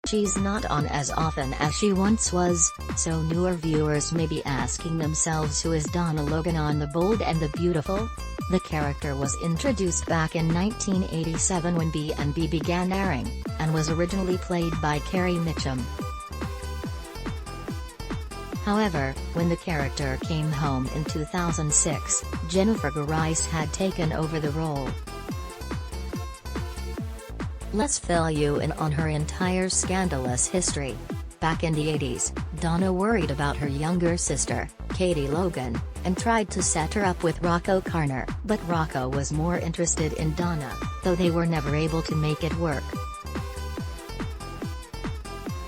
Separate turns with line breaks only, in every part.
She's not on as often as she once was, so newer viewers may be asking themselves, who is Donna Logan on The Bold and the Beautiful? The character was introduced back in 1987 when B&B began airing, and was originally played by Carrie Mitchum. However, when the character came home in 2006, Jennifer Grice had taken over the role. Let's fill you in on her entire scandalous history. Back in the 80s, Donna worried about her younger sister, Katie Logan, and tried to set her up with Rocco Karner, but Rocco was more interested in Donna, though they were never able to make it work.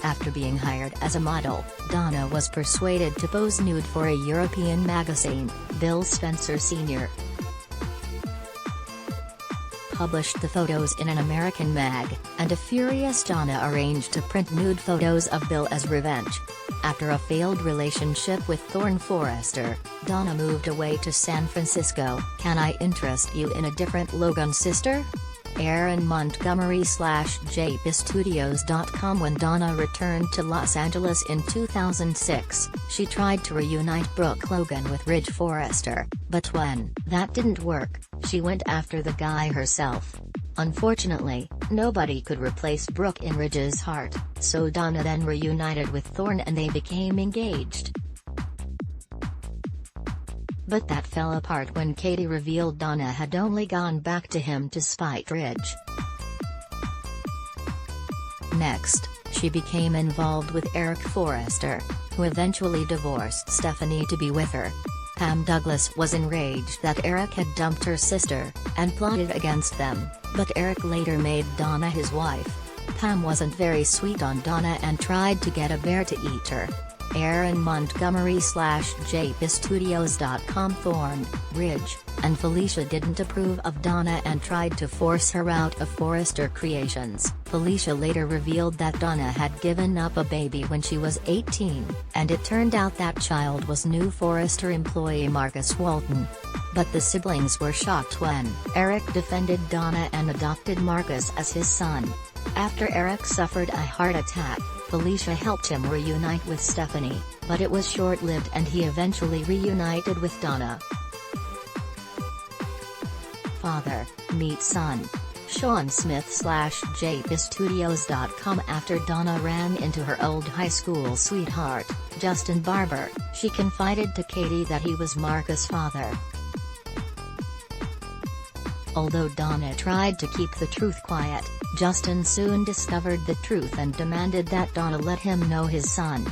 After being hired as a model, Donna was persuaded to pose nude for a European magazine. Bill Spencer Sr. published the photos in an American mag, and a furious Donna arranged to print nude photos of Bill as revenge. After a failed relationship with Thorne Forrester, Donna moved away to San Francisco. Can I interest you in a different Logan sister? Aaron Montgomery/jpstudios.com. When Donna returned to Los Angeles in 2006, she tried to reunite Brooke Logan with Ridge Forrester, but when that didn't work, she went after the guy herself. Unfortunately, nobody could replace Brooke in Ridge's heart, so Donna then reunited with Thorne and they became engaged. But that fell apart when Katie revealed Donna had only gone back to him to spite Ridge. Next, she became involved with Eric Forrester, who eventually divorced Stephanie to be with her. Pam Douglas was enraged that Eric had dumped her sister, and plotted against them, but Eric later made Donna his wife. Pam wasn't very sweet on Donna and tried to get a bear to eat her. Aaron Montgomery/jpstudios.com. Thorne, Ridge, and Felicia didn't approve of Donna and tried to force her out of Forrester Creations. Felicia later revealed that Donna had given up a baby when she was 18, and it turned out that child was new Forrester employee Marcus Walton. But the siblings were shocked when Eric defended Donna and adopted Marcus as his son. After Eric suffered a heart attack, Felicia helped him reunite with Stephanie, but it was short-lived and he eventually reunited with Donna. Father, meet son. Sean Smith/jpstudios.com. After Donna ran into her old high school sweetheart, Justin Barber, she confided to Katie that he was Marcus' father. Although Donna tried to keep the truth quiet, Justin soon discovered the truth and demanded that Donna let him know his son.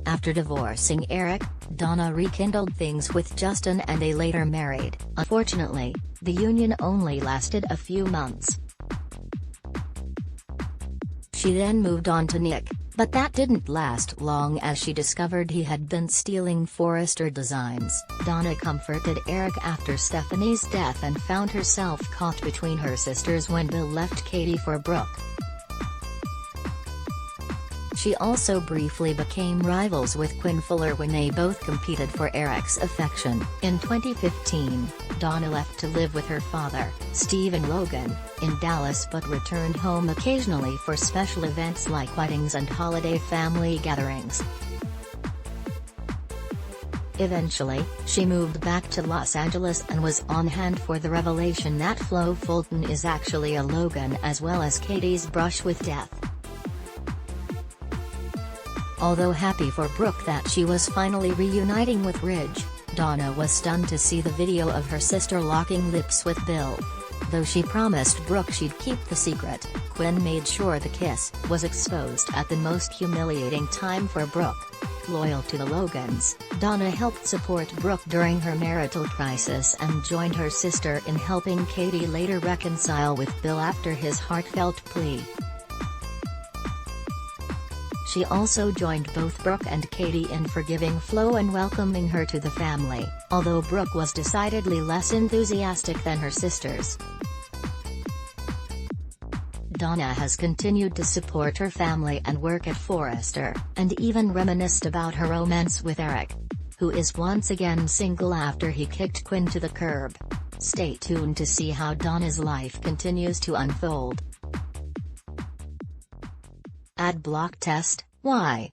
After divorcing Eric, Donna rekindled things with Justin and they later married. Unfortunately, the union only lasted a few months. She then moved on to Nick, but that didn't last long as she discovered he had been stealing Forrester designs. Donna comforted Eric after Stephanie's death and found herself caught between her sisters when Bill left Katie for Brooke. She also briefly became rivals with Quinn Fuller when they both competed for Eric's affection. In 2015, Donna left to live with her father, Stephen Logan, in Dallas but returned home occasionally for special events like weddings and holiday family gatherings. Eventually, she moved back to Los Angeles and was on hand for the revelation that Flo Fulton is actually a Logan, as well as Katie's brush with death. Although happy for Brooke that she was finally reuniting with Ridge, Donna was stunned to see the video of her sister locking lips with Bill. Though she promised Brooke she'd keep the secret, Quinn made sure the kiss was exposed at the most humiliating time for Brooke. Loyal to the Logans, Donna helped support Brooke during her marital crisis and joined her sister in helping Katie later reconcile with Bill after his heartfelt plea. She also joined both Brooke and Katie in forgiving Flo and welcoming her to the family, although Brooke was decidedly less enthusiastic than her sisters. Donna has continued to support her family and work at Forrester, and even reminisced about her romance with Eric, who is once again single after he kicked Quinn to the curb. Stay tuned to see how Donna's life continues to unfold. Ad block test, why?